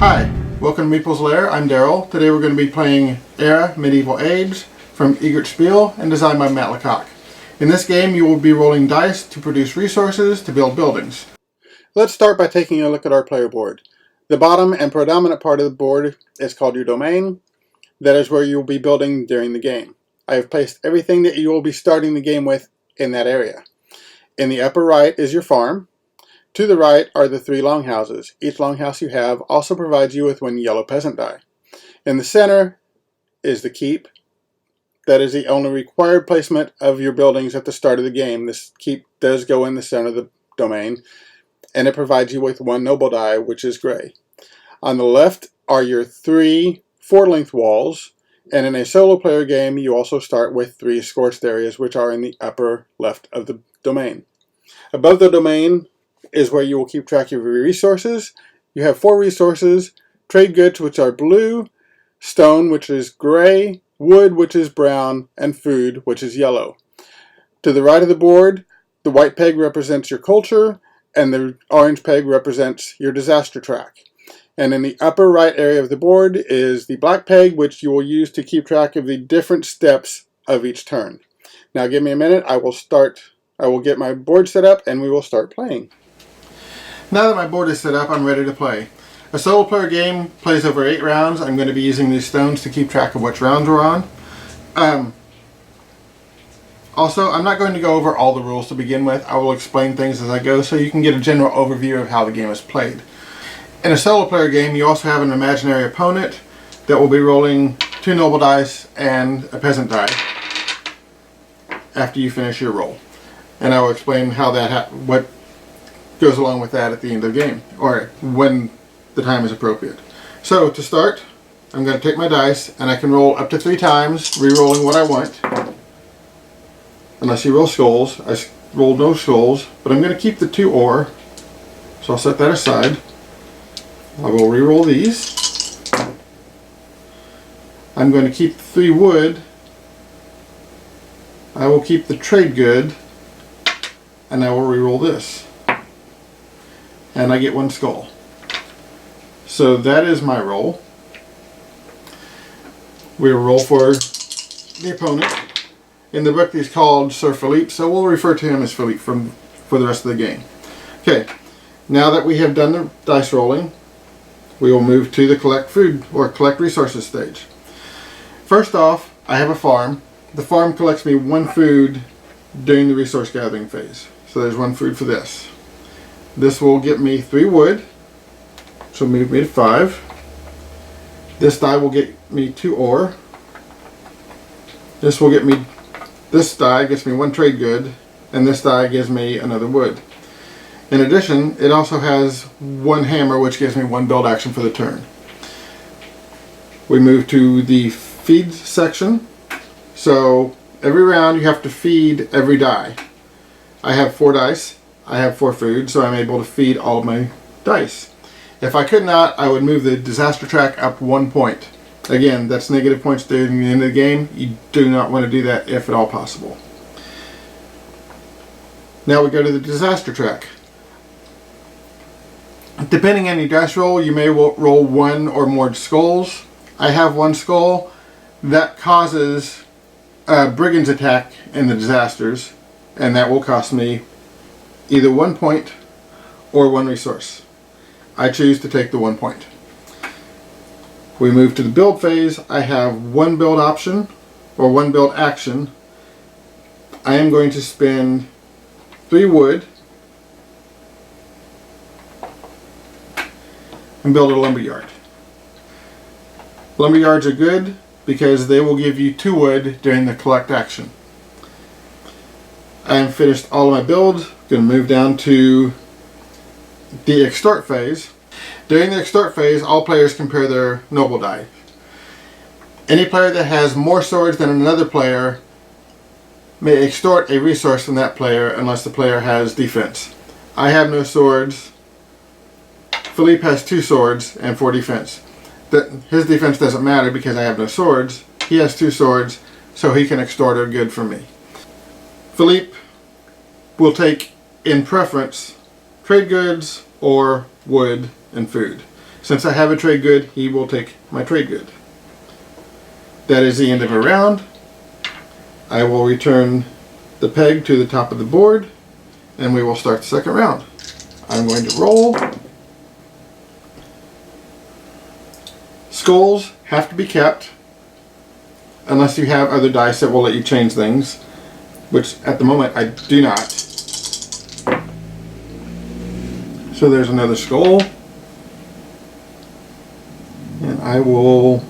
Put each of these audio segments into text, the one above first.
Hi, welcome to Meeple's Lair. I'm Daryl. Today we're going to be playing Era Medieval Age from Eggert Spiele and designed by Matt Leacock. In this game you will be rolling dice to produce resources to build buildings. Let's start by taking a look at our player board. The bottom and predominant part of the board is called your domain. That is where you will be building during the game. I have placed everything that you will be starting the game with in that area. In the upper right is your farm. To the right are the 3 longhouses. Each longhouse you have also provides you with 1 yellow peasant die. In the center is the keep. That is the only required placement of your buildings at the start of the game. This keep does go in the center of the domain, and it provides you with 1 noble die, which is gray. On the left are your 3 4-length walls, and in a solo player game you also start with 3 scorched areas, which are in the upper left of the domain. Above the domain is where you will keep track of your resources. You have 4 resources: trade goods, which are blue, stone, which is gray, wood, which is brown, and food, which is yellow. To the right of the board, the white peg represents your culture, and the orange peg represents your disaster track. And in the upper right area of the board is the black peg, which you will use to keep track of the different steps of each turn. Now give me a minute, I will get my board set up and we will start playing. Now that my board is set up, I'm ready to play. A solo player game plays over 8 rounds. I'm going to be using these stones to keep track of which rounds we're on. Also, I'm not going to go over all the rules to begin with. I will explain things as I go so you can get a general overview of how the game is played. In a solo player game, you also have an imaginary opponent that will be rolling 2 noble dice and a peasant die after you finish your roll. And I will explain how what goes along with that at the end of the game, or when the time is appropriate. So to start, I'm going to take my dice, and I can roll up to 3 times, re-rolling what I want. Unless you roll skulls. I rolled no skulls, but I'm going to keep the 2 ore, so I'll set that aside. I will re-roll these. I'm going to keep the 3 wood. I will keep the trade good, and I will re-roll this. And I get 1 skull. So that is my roll. We will roll for the opponent. In the book he's called Sir Philippe, so we'll refer to him as Philippe for the rest of the game. Okay, now that we have done the dice rolling, we will move to the collect food or collect resources stage. First off, I have a farm. The farm collects me 1 food during the resource gathering phase. So there's 1 food for this. This will get me 3 wood, which will move me to 5. This die will get me 2 ore. This die gets me 1 trade good, and this die gives me another wood. In addition, it also has 1 hammer, which gives me 1 build action for the turn. We move to the feed section. So every round you have to feed every die. I have 4 dice. I have 4 food, so I'm able to feed all of my dice. If I could not, I would move the disaster track up 1 point. Again, that's negative points during the end of the game. You do not want to do that if at all possible. Now we go to the disaster track. Depending on your dice roll, you may roll 1 or more skulls. I have 1 skull. That causes a brigand's attack in the disasters, and that will cost me either 1 point or 1 resource. I choose to take the 1 point. We move to the build phase. I have 1 build option or 1 build action. I am going to spend 3 wood and build a lumberyard. Lumberyards are good because they will give you 2 wood during the collect action. I have finished all of my builds. Going to move down to the extort phase. During the extort phase, all players compare their noble die. Any player that has more swords than another player may extort a resource from that player unless the player has defense. I have no swords. Philippe has 2 swords and 4 defense. His defense doesn't matter because I have no swords. He has 2 swords, so he can extort a good from me. Philippe will take, in preference, trade goods or wood and food. Since I have a trade good, he will take my trade good. That is the end of a round. I will return the peg to the top of the board, and we will start the second round. I'm going to roll. Skulls have to be kept, unless you have other dice that will let you change things, which at the moment I do not. So there's another skull. And I will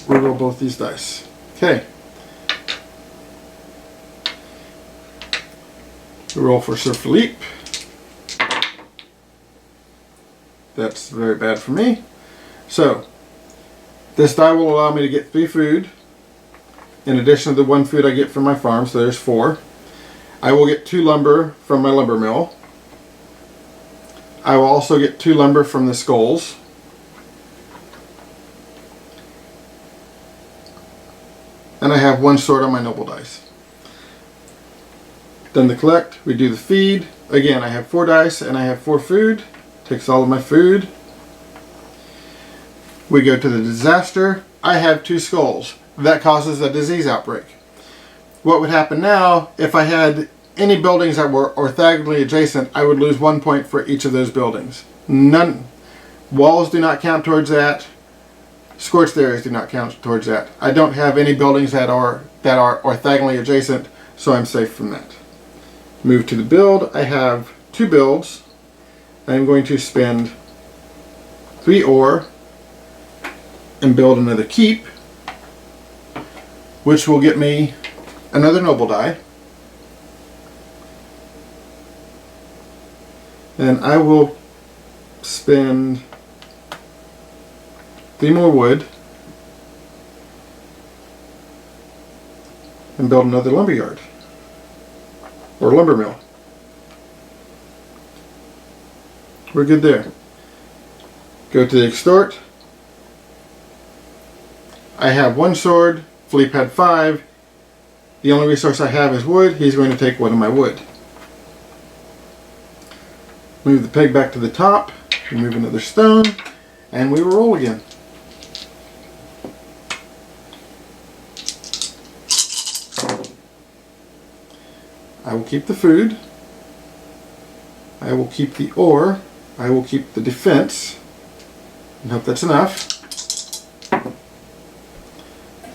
reroll both these dice. Okay. Roll for Sir Philippe. That's very bad for me. So, this die will allow me to get 3 food, in addition to the 1 food I get from my farm, so there's 4. I will get 2 lumber from my lumber mill. I will also get 2 lumber from the skulls. And I have 1 sword on my noble dice. Done the collect, we do the feed. Again, I have 4 dice and I have 4 food. Takes all of my food. We go to the disaster. I have 2 skulls. That causes a disease outbreak. What would happen now, if I had any buildings that were orthogonally adjacent, I would lose 1 point for each of those buildings. None. Walls do not count towards that. Scorched areas do not count towards that. I don't have any buildings that are orthogonally adjacent, so I'm safe from that. Move to the build. I have 2 builds. I'm going to spend 3 ore and build another keep, which will get me another noble die. And I will spend 3 more wood and build another lumber yard or lumber mill. We're good there. Go to the extort. I have 1 sword. Philippe had 5. The only resource I have is wood. He's going to take 1 of my wood. Move the peg back to the top. Remove another stone. And we will roll again. I will keep the food. I will keep the ore. I will keep the defense. I hope that's enough.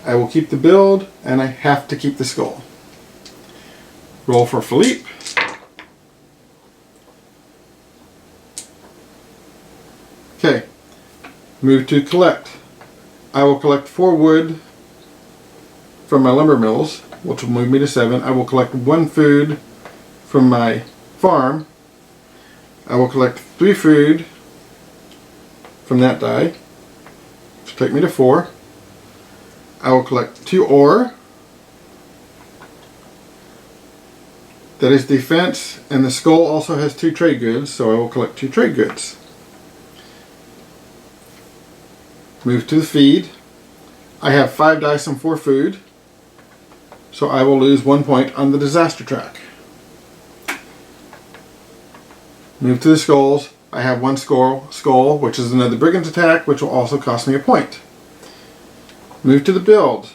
I will keep the build, and I have to keep the skull. Roll for Philippe. Okay. Move to collect. I will collect 4 wood from my lumber mills, which will move me to 7. I will collect 1 food from my farm. I will collect 3 food from that die, which will take me to 4. I will collect 2 ore. That is defense, and the skull also has 2 trade goods, so I will collect 2 trade goods. Move to the feed. I have 5 dice and 4 food, so I will lose 1 point on the disaster track. Move to the skulls. I have 1 skull, which is another brigand's attack, which will also cost me a point. Move to the build.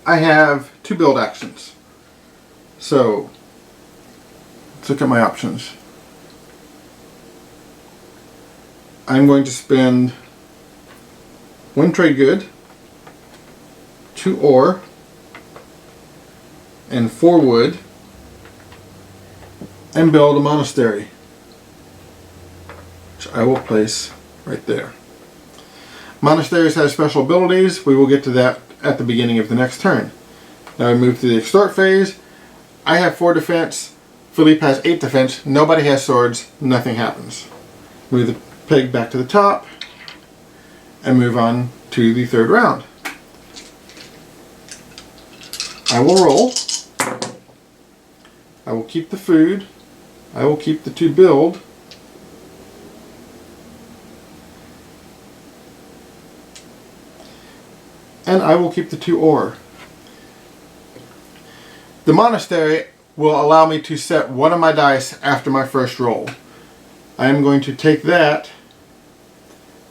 I have 2 build actions. So, let's look at my options. I'm going to spend 1 trade good, 2 ore, and 4 wood, and build a monastery, which I will place right there. Monasteries have special abilities. We will get to that at the beginning of the next turn. Now we move to the extort phase. I have 4 defense. Philippe has 8 defense. Nobody has swords. Nothing happens. Move the peg back to the top and move on to the 3rd round. I will roll. I will keep the food. I will keep the 2 build. And I will keep the 2 ore. The monastery will allow me to set 1 of my dice after my first roll. I am going to take that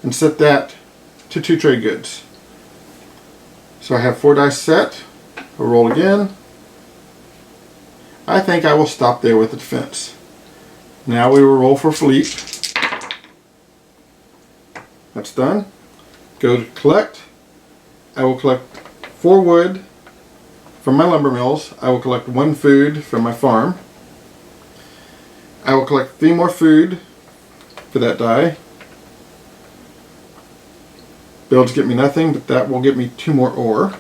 and set that to 2 trade goods. So I have 4 dice set. I'll roll again. I think I will stop there with the defense. Now we will roll for Philippe. That's done. Go to collect. I will collect 4 wood from my lumber mills. I will collect 1 food from my farm. I will collect 3 more food for that die. Builds get me nothing, but that will get me 2 more ore.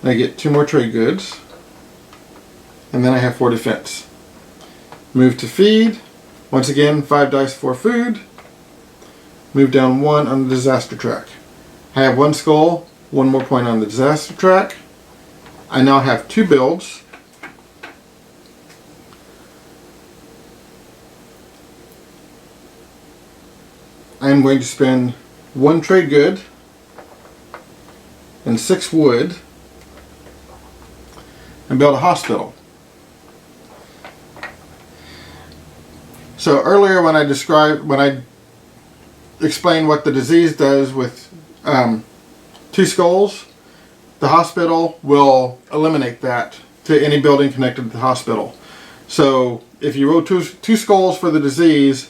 I get 2 more trade goods. And then I have 4 defense. Move to feed. Once again, 5 dice for food. Move down 1 on the disaster track. I have 1 skull, 1 more point on the disaster track. I now have 2 builds. I am going to spend 1 trade good and 6 wood and build a hospital. So earlier when I explained what the disease does with 2 skulls, the hospital will eliminate that to any building connected to the hospital. So if you roll two skulls for the disease,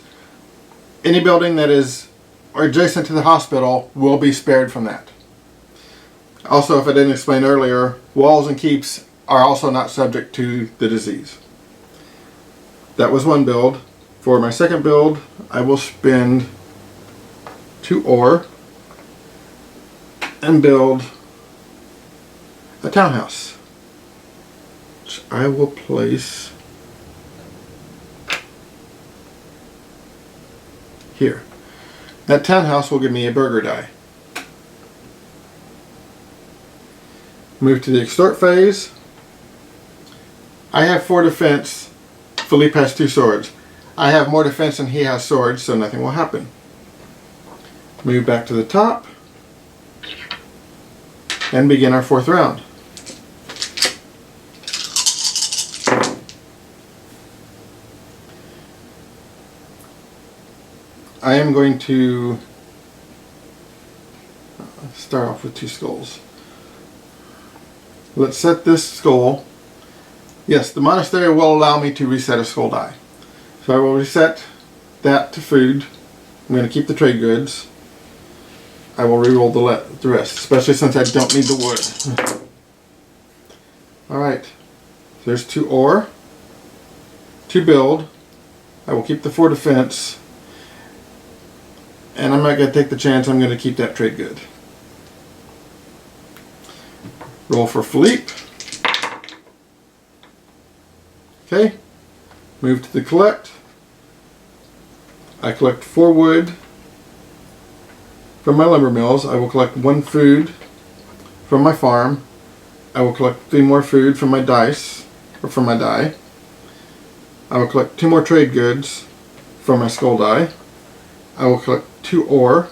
any building that is adjacent to the hospital will be spared from that. Also, if I didn't explain earlier, walls and keeps are also not subject to the disease. That was 1 build. For my second build, I will spend 2 ore and build a townhouse, which I will place here. That townhouse will give me a burger die. Move to the extort phase. I have 4 defense. Philippe has 2 swords. I have more defense than he has swords, so nothing will happen. Move back to the top and begin our 4th round. I am going to start off with 2 skulls. Let's set this skull. Yes, the monastery will allow me to reset a skull die. So I will reset that to food. I'm going to keep the trade goods. I will re-roll the rest, especially since I don't need the wood. Alright, there's 2 ore, 2 build. I will keep the 4 defense. And I'm not going to take the chance, I'm going to keep that trade good. Roll for Philippe. Okay, move to the collect. I collect 4 wood from my lumber mills. I will collect 1 food from my farm. I will collect 3 more food from my dice, or from my die. I will collect 2 more trade goods from my skull die. I will collect 2 ore.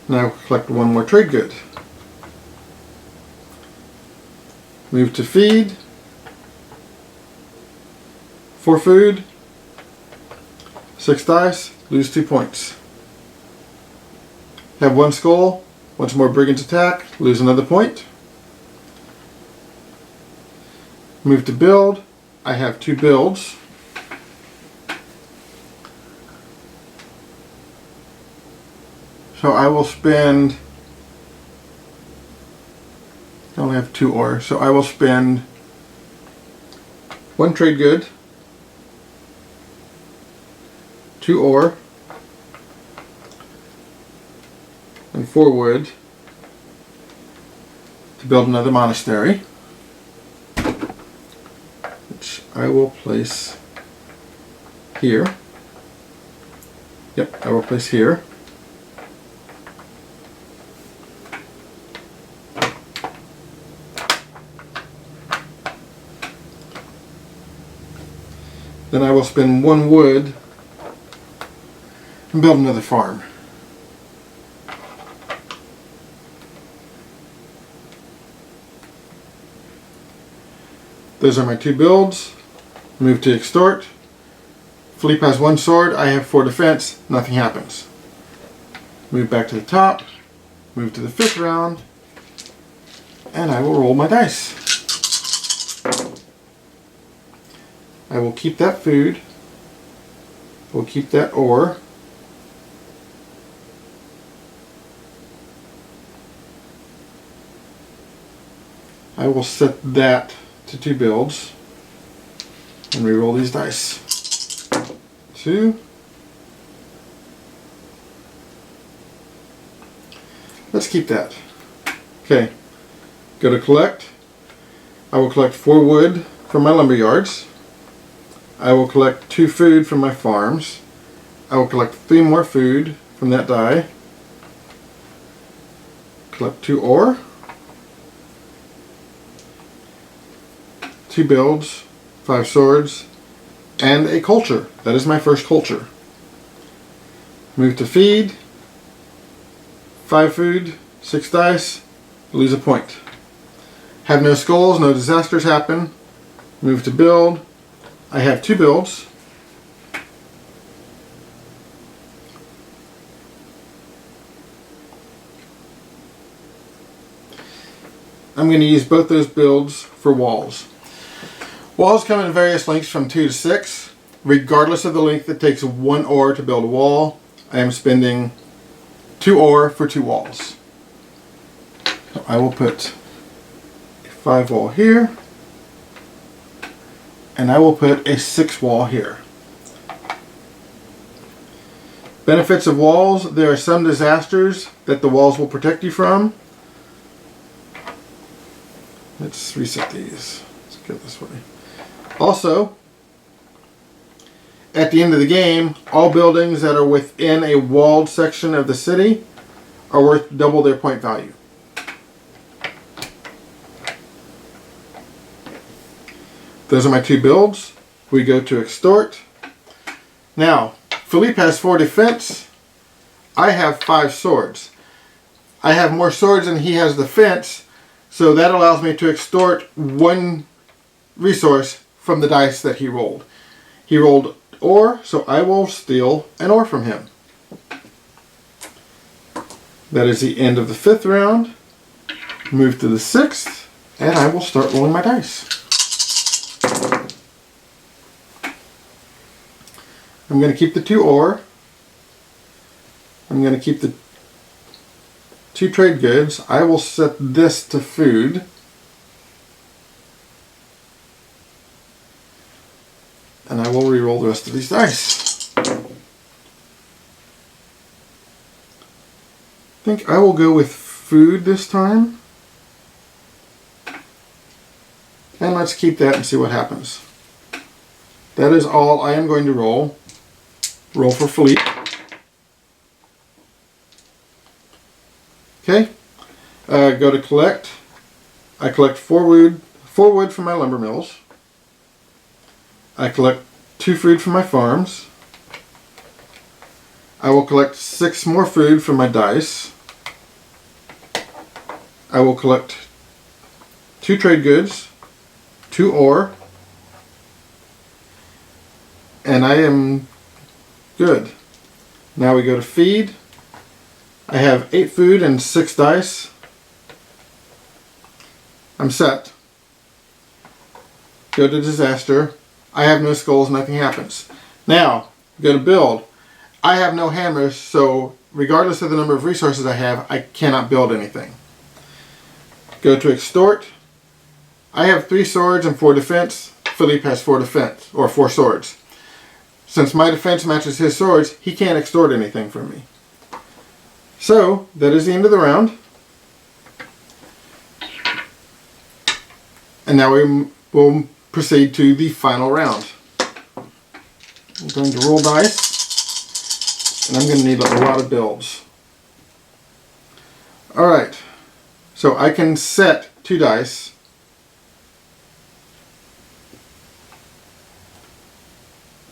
And I will collect 1 more trade good. Move to feed. 4 food. 6 dice. Lose 2 points. Have 1 skull. Once more brigands attack. Lose another point. Move to build. I have 2 builds. So I will spend, I only have 2 ore, so I will spend 1 trade good, 2 ore, and 4 wood to build another monastery, which I will place here. Yep, I will place here. Then I will spend 1 wood and build another farm. Those are my 2 builds. Move to extort. Philippe has 1 sword, I have 4 defense, nothing happens. Move back to the top, move to the 5th round, and I will roll my dice. I will keep that food. We'll keep that ore. I will set that to 2 builds and re-roll these dice. 2. Let's keep that. Okay, go to collect. I will collect 4 wood from my lumber yards. I will collect 2 food from my farms. I will collect 3 more food from that die. Collect 2 ore. 2 builds, 5 swords, and a culture. That is my first culture. Move to feed. 5 food, 6 dice, lose a point. Have no skulls, no disasters happen. Move to build. I have 2 builds. I'm going to use both those builds for walls. Walls come in various lengths from 2 to 6. Regardless of the length, it takes 1 ore to build a wall. I am spending 2 ore for 2 walls. So I will put a 5 wall here, and I will put a 6 wall here. Benefits of walls: there are some disasters that the walls will protect you from. Let's reset these. Let's go this way. Also, at the end of the game, all buildings that are within a walled section of the city are worth double their point value. Those are my 2 builds. We go to extort. Now, Philippe has 4 defense. I have 5 swords. I have more swords than he has defense, so that allows me to extort 1 resource from the dice that he rolled. He rolled ore, so I will steal an ore from him. That is the end of the 5th round. Move to the 6th, and I will start rolling my dice. I'm going to keep the 2 ore. I'm going to keep the 2 trade goods. I will set this to food. And I will re-roll the rest of these dice. I think I will go with food this time. And let's keep that and see what happens. That is all I am going to roll. Roll for Philippe. Okay. Go to collect. I collect 4 wood from my lumber mills. I collect 2 food from my farms. I will collect 6 more food from my dice. I will collect 2 trade goods, 2 ore, and I am good. Now we go to feed. I have 8 food and 6 dice. I'm set. Go to disaster. I have no skulls, nothing happens. Now, go to build. I have no hammers, so regardless of the number of resources I have, I cannot build anything. Go to extort. I have 3 swords and 4 defense. Philippe has 4 defense, or 4 swords. Since my defense matches his swords, he can't extort anything from me. So, that is the end of the round. And now we will proceed to the final round. I'm going to roll dice, and I'm going to need a lot of builds. Alright, so I can set 2 dice.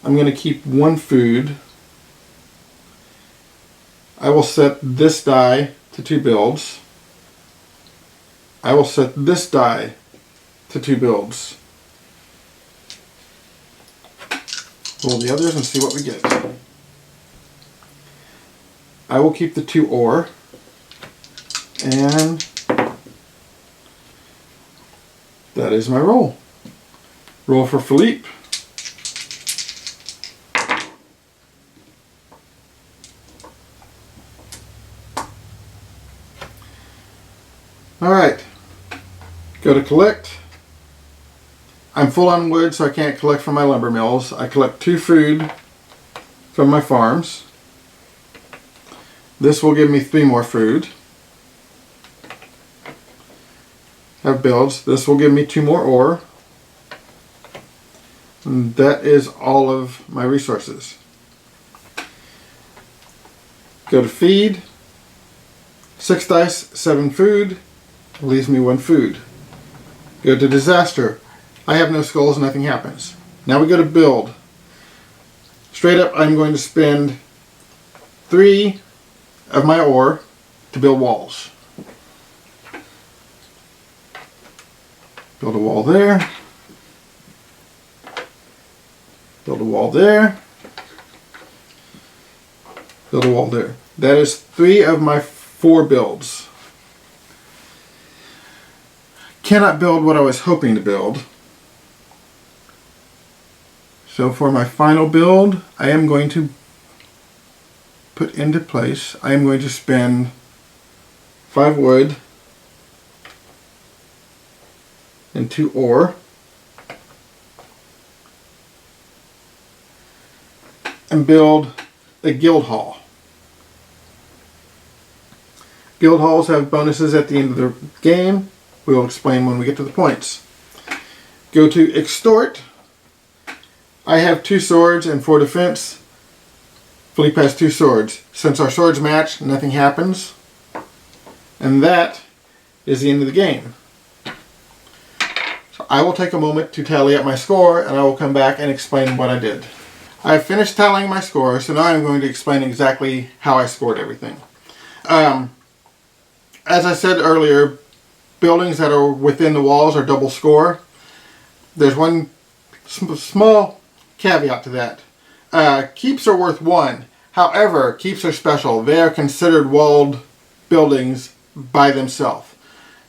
I'm going to keep 1 food. I will set this die to 2 builds. I will set this die to 2 builds. Roll the others and see what we get. I will keep the 2 ore. And that is my roll. Roll for Philippe. Alright. Go to collect. I'm full on wood, so I can't collect from my lumber mills. I collect 2 food from my farms. This will give me 3 more food. Have builds. This will give me 2 more ore. And that is all of my resources. Go to feed. 6 dice, 7 food. Leaves me 1 food. Go to disaster. I have no skulls, nothing happens. Now we go to build. Straight up, I'm going to spend 3 of my ore to build walls. Build a wall there. Build a wall there. Build a wall there. That is 3 of my 4 builds. Cannot build what I was hoping to build. So for my final build, I am going to put into place, I am going to spend 5 wood and 2 ore and build a guild hall. Guild halls have bonuses at the end of the game. We will explain when we get to the points. Go to extort. I have 2 swords and 4 defense. Philippe has 2 swords. Since our swords match, nothing happens. And that is the end of the game. So I will take a moment to tally up my score, and I will come back and explain what I did. I have finished tallying my score, so now I'm going to explain exactly how I scored everything. As I said earlier, buildings that are within the walls are double score. There's one small caveat to that. Keeps are worth 1. However, keeps are special. They are considered walled buildings by themselves.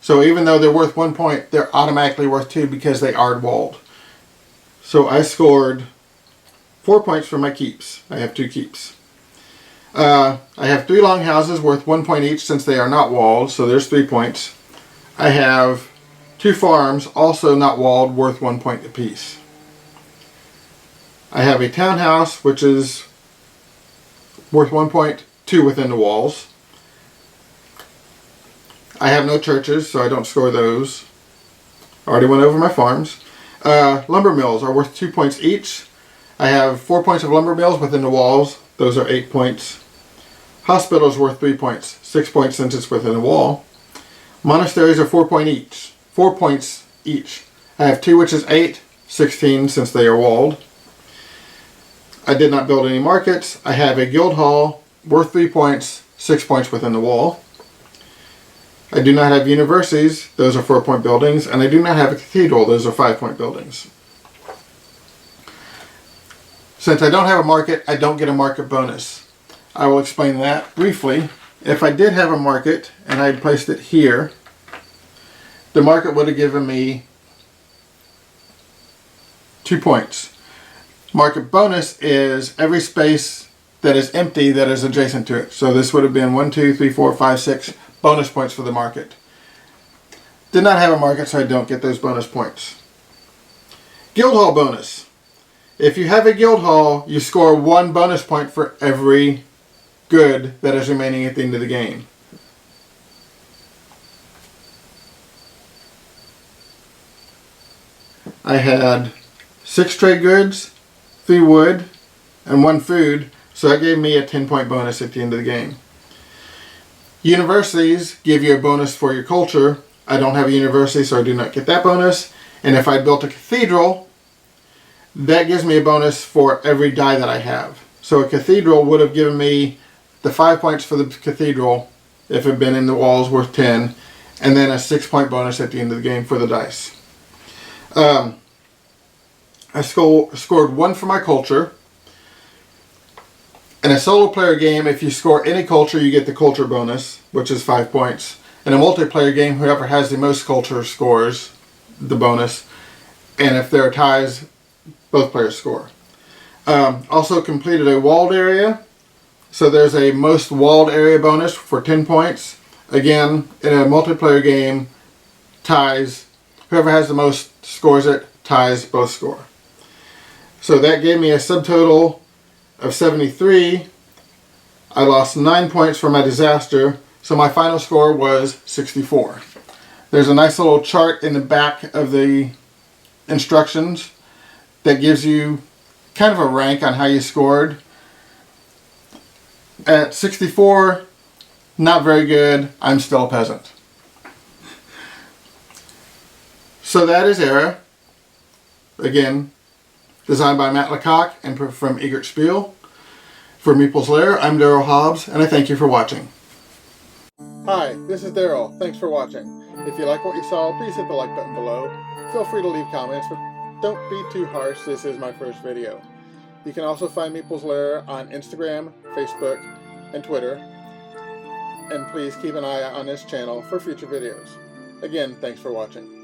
So even though they're worth 1 point, they're automatically worth 2 because they are walled. So I scored 4 points for my keeps. I have 2 keeps. I have 3 longhouses worth 1 point each since they are not walled, so there's 3 points. I have 2 farms, also not walled, worth 1 point apiece. I have a townhouse, which is worth 1.2 within the walls. I have no churches, so I don't score those. I already went over my farms. Lumber mills are worth 2 points each. I have 4 points of lumber mills within the walls. Those are 8 points. Hospitals worth 3 points. 6 points since it's within a wall. Monasteries are 4 points each. I have 2, which is 8. 16 since they are walled. I did not build any markets. I have a guild hall worth 3 points. 6 points within the wall. I do not have universities. Those are 4-point buildings. And I do not have a cathedral. Those are 5-point buildings. Since I don't have a market, I don't get a market bonus. I will explain that briefly. If I did have a market and I had placed it here, the market would have given me 2 points. Market bonus is every space that is empty that is adjacent to it. So this would have been 1, 2, 3, 4, 5, 6 bonus points for the market. Did not have a market, so I don't get those bonus points. Guild hall bonus. If you have a guild hall, you score 1 bonus point for every good that is remaining at the end of the game. I had 6 trade goods, 3 wood, and 1 food, so that gave me a 10-point bonus at the end of the game. Universities give you a bonus for your culture. I don't have a university, so I do not get that bonus. And if I built a cathedral, that gives me a bonus for every die that I have. So a cathedral would have given me the 5 points for the cathedral if it had been in the walls worth 10, and then a 6-point bonus at the end of the game for the dice. I scored 1 for my culture. In a solo player game, if you score any culture, you get the culture bonus, which is 5 points. In a multiplayer game, whoever has the most culture scores the bonus. And if there are ties, both players score. Also completed a walled area. So there's a most walled area bonus for 10 points. Again, in a multiplayer game, ties, whoever has the most scores it, ties both score. So that gave me a subtotal of 73. I lost 9 points for my disaster, so my final score was 64. There's a nice little chart in the back of the instructions that gives you kind of a rank on how you scored. At 64, not very good. I'm still a peasant. So that is Era. Again, designed by Matt Leacock and from Eggert Spiele. For Meeple's Lair, I'm Daryl Hobbs, and I thank you for watching. Hi, this is Daryl. Thanks for watching. If you like what you saw, please hit the like button below. Feel free to leave comments, but don't be too harsh. This is my first video. You can also find Meeple's Lair on Instagram, Facebook, and Twitter. And please keep an eye on this channel for future videos. Again, thanks for watching.